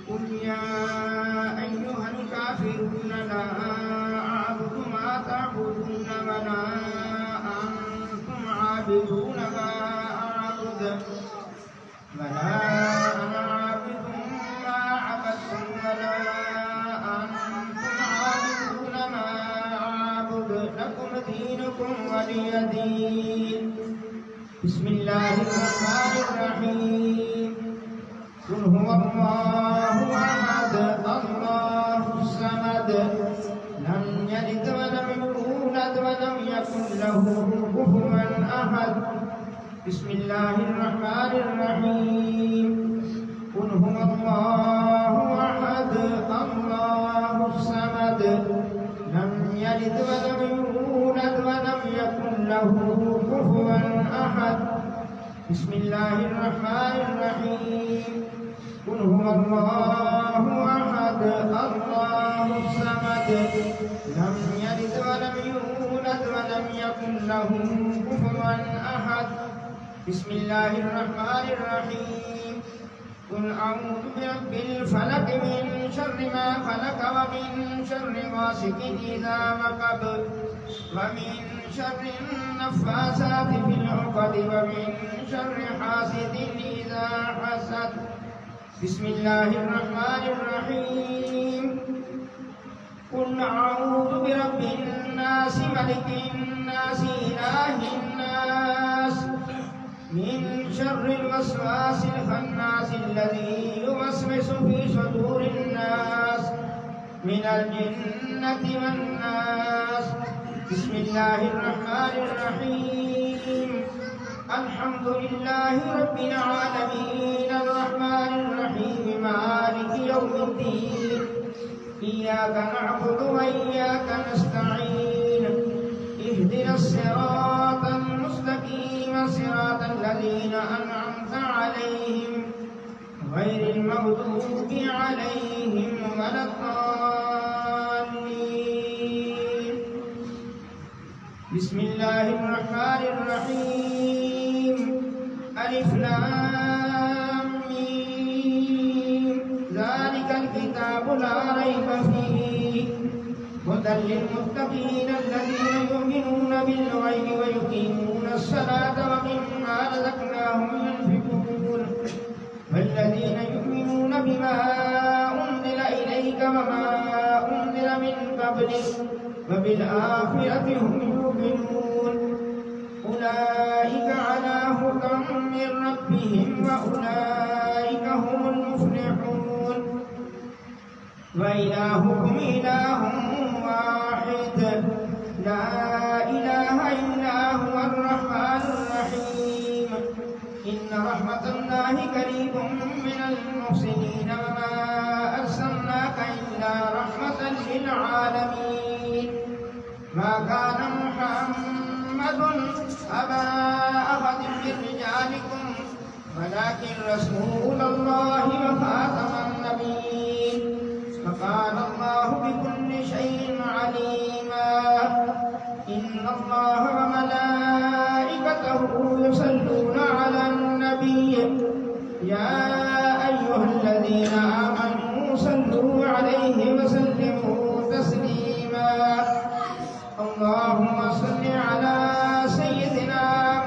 قل يا أيها الكافرون لا أعبد ما تعبدون ولا أنتم عابدون ما أعبد ولا أنا عابد ما عبدتم ولا أنتم عابدون ما أعبد لكم دينكم ولي دين. بسم الله الرحمن الرحيم. قل هو الله أحد الله الصمد لم يلد ولم يولد ولم يكن له كفوا أحد. بسم الله الرحمن الرحيم. قل هو الله أحد الله الصمد لم يلد ولم يولد ولم يكن له كفوا أحد. بسم الله الرحمن الرحيم. قل هو الله أحد الله الصمد لم يلد ولم يولد ولم يكن له كفوا أحد. بسم الله الرحمن الرحيم. قل أعوذ برب الفلق من شر ما خلق ومن شر غاسق إذا وقب ومن شر النفاثات في العقد ومن شر حاسد إذا حسد. بسم الله الرحمن الرحيم. قل أعوذ برب الناس ملك الناس إله الناس من شر الوسواس الخناس الذي يوسوس في صدور الناس من الجنة والناس. بسم الله الرحمن الرحيم. الحمد لله رب العالمين الرحمن الرحيم مالك يوم الدين إياك نعبد وإياك نستعين اهدنا الصراط المستقيم صراط الذين أنعمت عليهم غير المغضوب عليهم ولا الضالين. بسم الله الرحمن الرحيم. ألف لام ميم ذلك الكتاب لا ريب فيه هدى للمتقين الذين يؤمنون بالغيب ويقيمون الصلاة ومما رزقناهم ينفقون والذين يؤمنون بما أنزل إليك وما أنزل من قبلك وبالآخرة هم يوقنون أولئك على هدى من ربهم وأولئك هم المفلحون. وإلهكم إله واحد لا إله إلا هو الرحمن الرحيم. إن رحمة الله قريب من المحسنين وما أرسلناك إلا رحمة للعالمين. ما كان محمد أبا أحد من رجالكم ولكن رسول الله وخاتم النبيين وكان الله بكل شيء عليما. إن الله وملائكته يصلون على النبي يا أيها الذين آمنوا صلوا عليه وسلموا تسليما. اللهم صل على سيدنا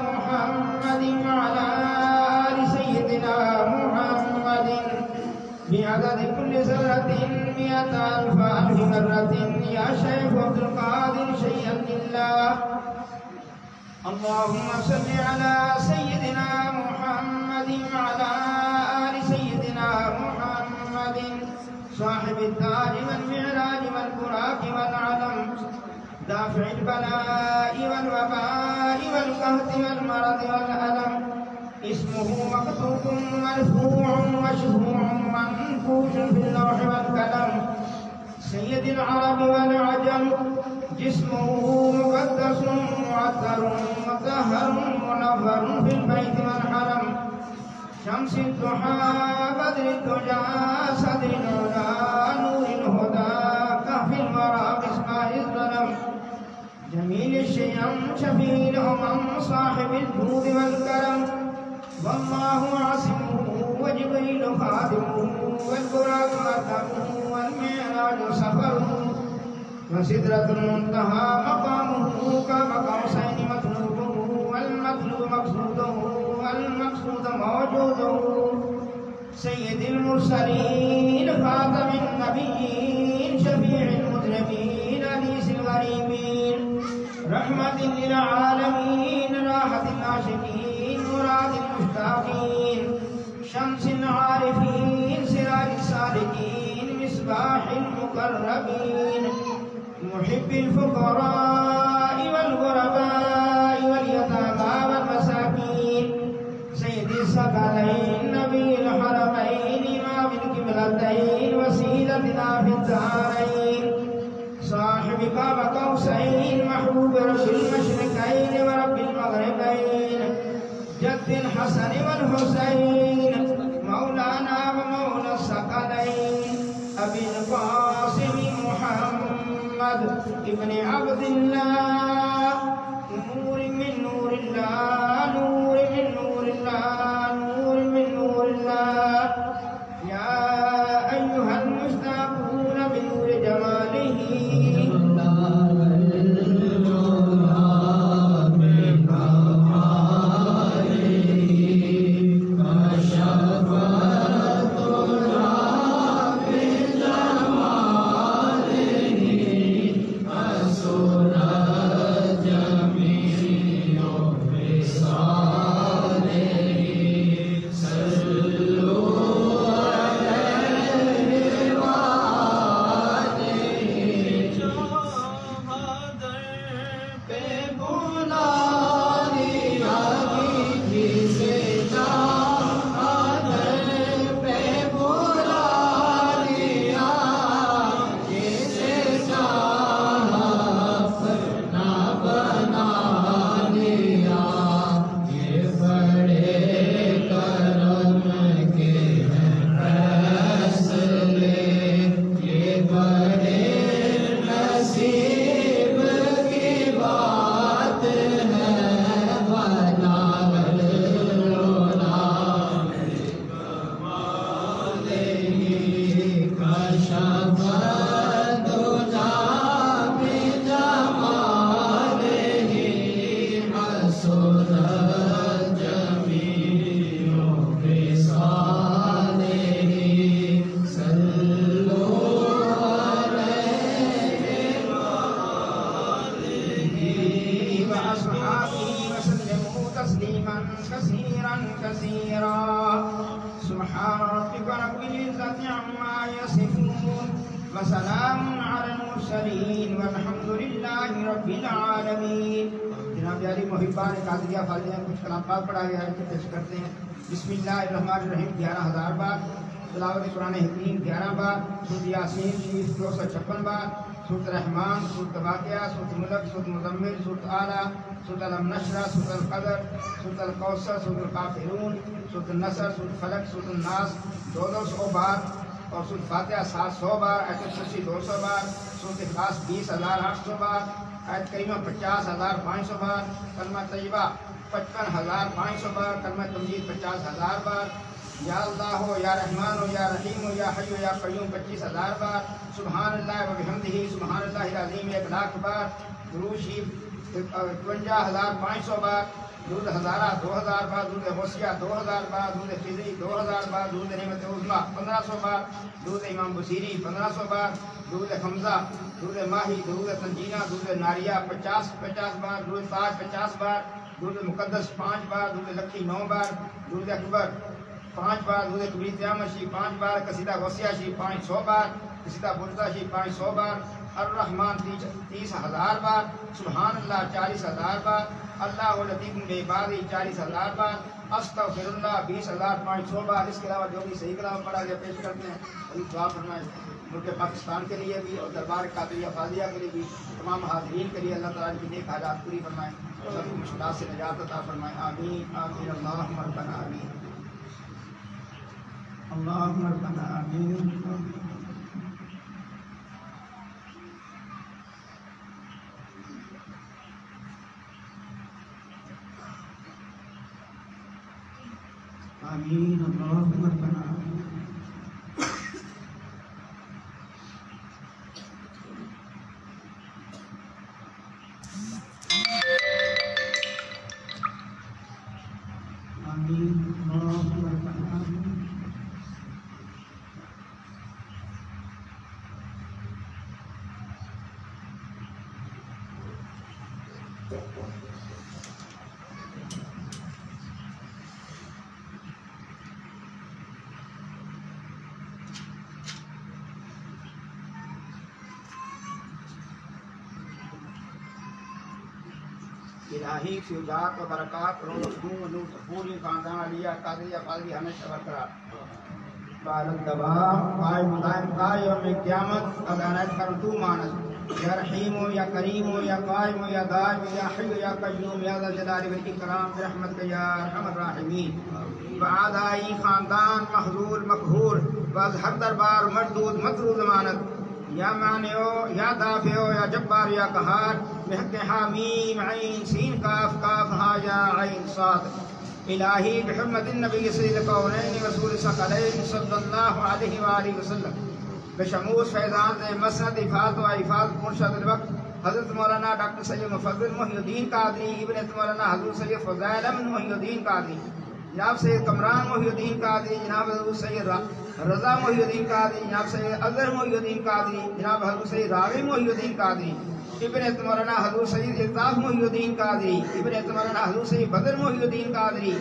محمد وعلى آل سيدنا محمد بعدد كل ذرة 100,000 مرة يا شيخ عبد القادر شيئا لله. اللهم صل على سيدنا محمد وعلى آل سيدنا محمد صاحب التاج والمعراج والبراق والعلم دافع البلاء والوباء والقهط والمرض والألم. اسمه مكتوب مرفوع مشفوع منفوش في اللوح والقلم. سيد العرب والعجم جسمه مقدس معطر مطهر منور في البيت والحرم. شمس الضحى بدر الدجى صدر العلا نور الهدى كهف الورى مصباح الظلم. جميل الشيم شفيع الأمم صاحب الجود والكرم. والله عاصمه वसिदरतुल मुंतहा मक़ामुहु कमा क़ौसैनि मतलूबुहु वल मतलूब मक़सूदुहु वल मक़सूद मौजूदुहु सय्यिदुल मुरसलीन ख़ातमिन नबिय्यीन शफ़ीउल मुज़निबीन अनीसिल गरीबीन रहमतिल लिल आलमीन राहतिल आशिकीन मुरादिल मुश्ताक़ीन शम्सिल आरिफ़ीन सिराजिस सालिकीन मिस्बाहिल मुक़र्रबीन मुहिब्बिल फ़ुक़रा'i वल ग़ुरबा'i वल यतामा वल मसाकीन सय्यिदिस सकलैन नबील हरमैन इमामिल क़िबलतैन वसीलतिना फिद दारैन साहिब क़ाब क़ौसैन महबूब रब्बिल मशरिक़ैन व रब्बिल मग़रिबैन जद्दिल हसन वल हुसैन मौलाना व मौला सकलैन अबिल क़ासिम मुहम्मद इब्न अब्दिल्लाह नूर मिन नूरिल्लाह नूर मिन नूरिल्लाह नूर मिन नूरिल्लाह या अय्युहल मुश्ताक़ून बिनूर जमालिही बिस्मिल्लाहिर्रहमानिर्रहीम 11,000 बार तिलावत कुरान हकीम 11 बार सूरत यासीन शीश 256 बार सूरत रहमान सूरत वाक़िया सूरत मुल्क सूरत मुज़म्मिल सूरत आला सूरत अलम नशरा सूरत अल क़दर सूरत अल कौसर सूरत अल काफ़िरून सूरत नसर सूरत फलक सूरत नास 200 बार और सूरत फातिहा 700 बार आयत कुर्सी 200 बार सूरत इखलास 20,800 बार आयत करीमा 50,500 बार कलमा तय्यबा 55,500 बार कलमा तमजीद 50,000 बार या अल्लाह हो या रहमान हो या रहीम हो या हय्यु या क़य्यूम 25,000 बार सुबहानल्लाह व बिहम्दिही सुबहानल्लाहिल अज़ीम 1,00,000 बार दुरूद शरीफ 52,500 बार दुरूद हज़ारा 2,000 बार दुरूद गौसिया 2,000 बार दुरूद खिज़री 2,000 बार दुरूद रहमत उज़्मा 1,500 बार दुरूद इमाम बुसीरी 1,500 बार दुरूद हमज़ा दुरूद माही दुरूद तंजीना दुरूद नारिया 50 बार दुरूद ताज 50 बार दुरूद मुक़द्दस 5 बार दुरूद लखी 9 बार दुरूद अकबर 5 बार दुरूद कबीर क़यामत 5 बार कसीदा गौसिया 500 बार कसीदा बुर्दा 500 बार अर्रहमान 30,000 बार सुबहानल्लाह 40,000 बार अल्लाहु लतीफ़ुन बिइबादिही 40,000 बार अस्तग़फिरुल्लाह 20,500 बार। इसके अलावा जो भी सही कलाम पढ़ा गया पेश करते हैं अभी दुआ फरमाएं मुल्क पाकिस्तान के लिए भी और दरबार कादरिया फाज़िया के लिए भी तमाम हाज़रीन के लिए अल्लाह ताला की नेक हाजात पूरी फरमाएं सबकी मुश्किलात से निजात अता फरमाएं आमीन आमीन अल्लाहुम्मा रब्बना आमीन अल्लाहुम्मा रब्बना आमीन आमीन अल्लाहुम्मा रब्बना इलाही फ्यूजात व बरक़ात नूर पूरी खानदान अलिया कादरिया फाज़िली हमेशा बरकरार बारक दवा कायम दायम कायम क़यामत अदानत कर तू मानस या रहीम या करीम या कायम या दाइम या हय्य या क़य्यूम या ज़ल जलाली वल इकराम बिरहमतिक या अरहमर राहिमीन आदाई खानदान महजूर मकहूर बस हर दरबार मरदूद मतरूद जमानत या मानियो या दाफियो या जब्बार या कहार बिहक़ हामीम ऐन सीन काफ काफ हा या ऐन साद इलाही बिहुर्मतिन नबी सय्यिदिल कौनैन व रसूल सकलैन सल्लल्लाहु अलैहि व आलिहि वसल्लम बशमूस फैज़ान मसनद इफ़ाद व इफ़ाद मुर्शदुल वक्त हज़रत मौलाना डॉक्टर सैयद मुफद्दिल मोहिउद्दीन कादरी इब्न मौलाना हज़रत सैयद फ़ज़ैल अहमद मोहिउद्दीन कादरी जनाब सैयद कमरान मोहिउद्दीन कादरी जनाब हज़रत सैयद रज़ा मोहिउद्दीन कादरी जनाब सैयद अज़हर मोहिउद्दीन कादरी जनाब हज़रत सैयद रावी मोहिउद्दीन कादरी इब्न मौलाना हज़रत सैयद इल्ताफ़ मोहिउद्दीन कादरी इब्न मौलाना हज़रत सैयद बदर मोहिउद्दीन कादरी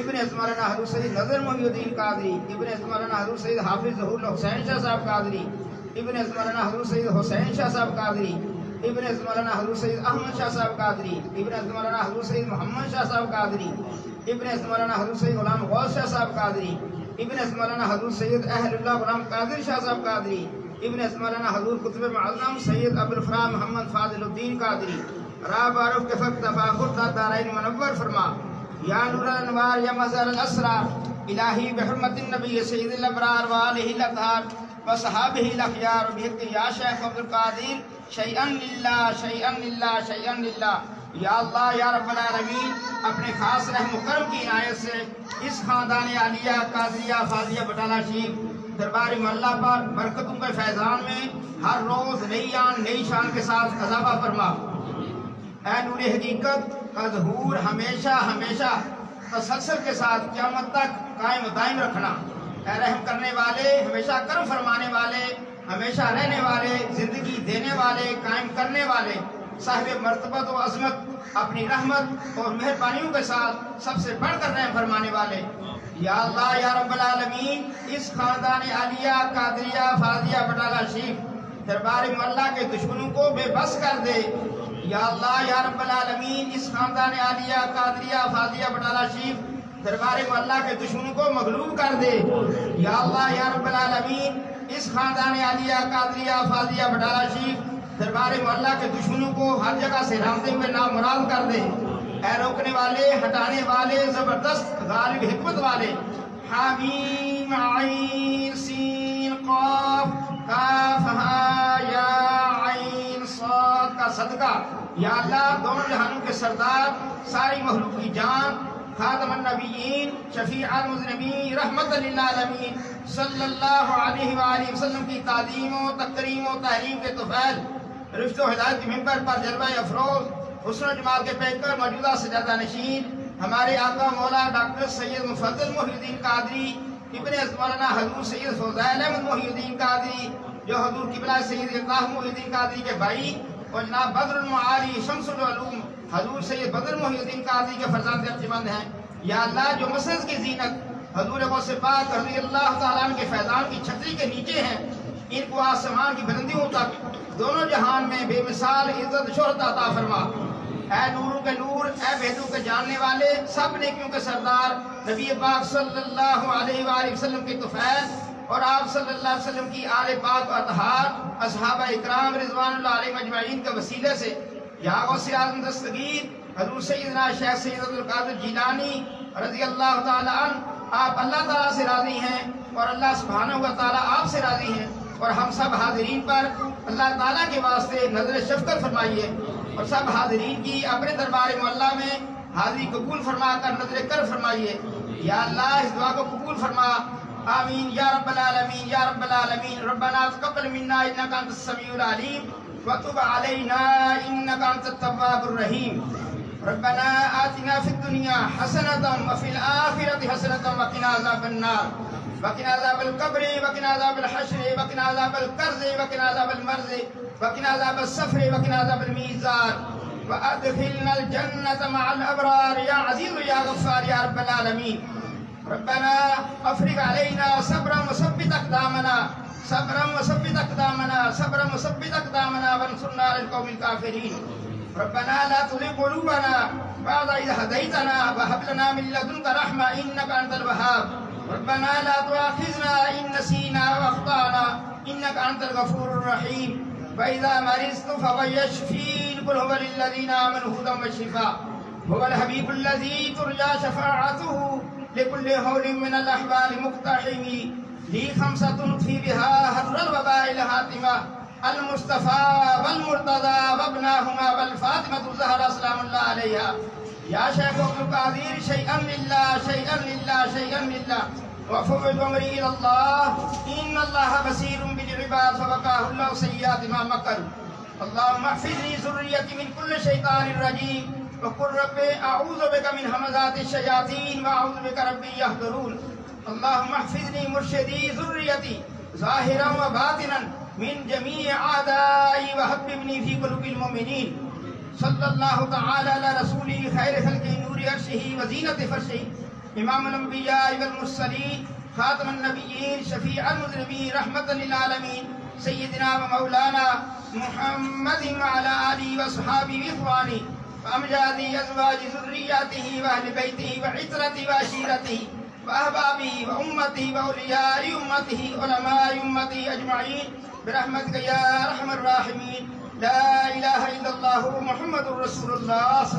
इब्न मौलाना हज़रत सैयद नज़र मोहिउद्दीन कादरी इब्न मौलाना हज़रत सैयद हाफिज़ ज़हूर हुसैन शाह साहब कादरी इब्न मौलाना हज़रत सैयद हुसैन शाह साहब कादरी इब्न मौलाना हज़रत सैयद अहमद शाह साहब कादरी इब्न मौलाना हज़रत सैयद मोहम्मद शाह साहब कादरी इब्न मौलाना हज़रत सैयद गुलाम गौस शाह साहब कादरी इब्न मौलाना हज़रत सैयद अहलुल्लाह गुलाम कादिर शाह साहब कादरी इब्न मौलाना हज़रत कुतुब मुअज़्ज़म सैयद अबुल फराह मोहम्मद फाज़िलुद्दीन कादरी राब आरुफ के फक्त तफाखुर दाराइन मुनव्वर फरमा या नूर अनवार या मज़हर असरार इलाही बिहुर्मतिन नबी सय्यिदिल अबरार व आलिहिल अतहार व सहाबिहिल अखयार बिहक़ या शेख अब्दुल कादिर शैअन लिल्लाह शैअन लिल्लाह शैअन लिल्लाह या अल्लाह या रब्बल आलमीन अपने खास रहम करम की इनायत से इस खानदान आलिया कादरिया फाज़िया बटाला शरीफ दरबार मोहल्ला पर बरकतों के फैज़ान में हर रोज नई आन नई शान के साथ अज़ाबा फरमा ऐ नूर हकीकत का ज़हूर हमेशा हमेशा तसलसल के साथ क़यामत तक कायम दायम रखना। ऐ रहम करने वाले हमेशा करम फरमाने वाले हमेशा रहने वाले जिंदगी देने वाले कायम करने वाले साहिब मर्तबत व अज़मत अपनी रहमत और मेहरबानियों के साथ सबसे बढ़कर रहम फरमाने वाले या अल्लाह या रब्बल आलमीन इस खानदान आलिया कादरिया फाज़िया बटाला शरीफ दरबार मोहल्ला के दुश्मनों को बेबस कर दे। या अल्लाह या रब्बल आलमीन इस खानदान आलिया कादरिया फाज़िया बटाला शरीफ दरबार मोहल्ला के दुश्मनों को मगलूब कर दे। या अल्लाह या रब्बल आलमीन इस खानदान आलिया कादरिया फाज़िया बटाला शरीफ दरबार मोहल्ला के दुश्मनों को हर जगह से रामते हुए नामुराद कर दे। ऐ रोकने वाले हटाने वाले जबरदस्त गालिब हिकमत वाले हामीम ऐन सीन क़ाफ काफ हा या ऐन साद का सदका या अल्लाह दोनों जहानों के सरदार सारी मखलूक की जान खातमुन नबिय्यीन शफीउल मुज़निबीन रहमतल लिल आलमीन सल्लल्लाहु अलैहि व आलिहि वसल्लम की ताज़ीम व तकरीम व तहरीम के तुफ़ैल रिफ्त व हिदायत के मिंबर पर जलवा अफरोज हुस्न जमाल के पैकर मौजूदा सजादा नशीन हमारे आका मौला डॉक्टर सैयद मुफद्दिल मोहिउद्दीन कादरी इब्न मौलाना हज़रत सैयद फ़ज़ैल अहमद मोहिउद्दीन कादरी जो हज़ूर क़िबला सैयद इल्ताफ़ मोहिउद्दीन कादरी के भाई और जनाब बदरुल मुआली शम्सुल उलूम हज़ूर सैयद बदर मोहिउद्दीन कादरी के फरज़ांद अर्जुमंद हैं। या अल्लाह जो मसजिद की ज़ीनत हज़ूर गौसे पाक रज़ियल्लाहु तआला अन्हु के फैज़ान की छतरी के नीचे हैं इनको आसमान की बुलंदियों तक दोनों जहान में बेमिसाल इज्जत शोहरत अता फरमा। ऐ नूरों के नूर ऐ भेदों के जानने वाले सब नेकियों के सरदार नबी पाक सल्लल्लाहु अलैहि वसल्लम की तुफ़ैल और आप सल्लल्लाहु अलैहि वसल्लम की आले पाक व अतहार असहाबा इकराम रिज़वानुल्लाह अलैहिम अजमईन के वसीले से या गौसे आज़म दस्तगीर हज़रत सैयदना शेख सैयद अब्दुल कादिर जिलानी रज़ियल्लाहु तआला अन्हु आप अल्लाह ताला से राज़ी हैं और अल्लाह सुब्हानहु व तआला आपसे राज़ी हैं और हम सब हाज़िरीन पर अल्लाह ताला के वास्ते नज़र शफ़क़त फरमाइए और सब हाज़िरीन की अपने दरबार मोहल्ला में हाज़िरी कबूल फरमा कर नज़र कर फरमाइए। या अल्लाह इस दुआ को कबूल फरमा आमीन या रब्बल आलमीन या रब्बल आलमीन रब्बना तक़ब्बल मिन्ना इन्नका अंतस समीउल अलीम व तुब अलैना इन्नका अंतत तव्वाबुर रहीम रब्बना आतिना फिद दुनिया हसनतन व फिल आखिरति हसनतन व क़िना अज़ाबन नार व क़िना अज़ाबल क़ब्रि व क़िना अज़ाबल हश्रि व क़िना अज़ाबल कर्ज़ि व क़िना अज़ाबल मर्ज़ि व क़िना अज़ाबल सफ़रि व क़िना अज़ाबल मीज़ान व अदखिलनल जन्नत मअल अबरार या अज़ीज़ या गफ़्फ़ार या रब्बल आलमीन रब्बना अफ़रिग़ अलैना सब्रन व सब्बित अक़दामना सब्रन व सब्बित अक़दामना सब्रन व सब्बित अक़दामना वंसुरना अलल क़ौमिल काफ़िरीन रब्बना ला तुज़िग़ क़ुलूबना बअद इज़ हदैतना व हब लना मिन लदुनका रहमा इन्नका अंतल वहाब। रब्बना ला तुआखिज़ना इन नसीना व अख़्ताना इन्नका अंतल गफ़ूरुर रहीम। व इज़ा मरिज़्तु फहुव यशफ़ीन क़ुल हुव लिल्लज़ीना आमनू हुदन व शिफ़ा। हुवल हबीबुल्लज़ी तुरजा शफ़ाअतुहु लिकुल्लि हौलिन मिनल अहवालि मुक़्तहिमी। ली खमसतुन फ़ी बिहा हर्रल वबाइल हातिमा अल मुस्तफ़ा वल मुर्तज़ा वब्नाहुमा वल फ़ातिमतु ज़हरा सलामुल्लाह अलैहा। या शेख अब्दुल कादिर शैअन लिल्लाह शैअन लिल्लाह शैअन लिल्लाह वफ़ुव्विज़ अमरी इलल्लाह इन्नल्लाह बसीरुम बिल इबाद फ़वक़ाहुल्लाहु सय्यिआति मा मकरू। अल्लाहुम्मा अहफ़िज़नी ज़ुर्रियती मिन कुल्लि शैतानिर रजीम व क़ुल रब्बी अऊज़ु बिका मिन हमाज़ातिश शयातीन व अऊज़ु बिका रब्बी यहज़ुरून। अल्लाहुम्मा अहफ़िज़नी मुर्शिदी ज़ुर्रियती ज़ाहिरन व बातिनन मिन जमीइ आदाई व हब्बिबनी फ़ी क़ुलूबिल मुमिनीन। सल्लल्लाहु तआला अला रसूलिल खैर खल्क़ि नूरि अर्शिही व ज़ीनति फ़र्शिही इमामुल अंबिया वल मुरसलीन खातमुन नबिय्यीन शफ़ीअल मुज़निबीन रहमतन लिल आलमीन सय्यिदना व मौलाना मुहम्मदिन व अला आलिहि व अस्हाबिहि व इख़्वानिहि व अमजादि अज़वाजि ज़ुर्रिय्यतिहि व अहलि बैतिहि व इत्रतिहि व अशीरतिहि व अहबाबिहि व उम्मतिहि व औलियाइ उम्मतिहि उलमाइ उम्मतिहि अजमईन बिरहमतिका या अरहमर राहिमीन। ला इलाहा इल्लल्लाहु मुहम्मदुर रसूलुल्लाह।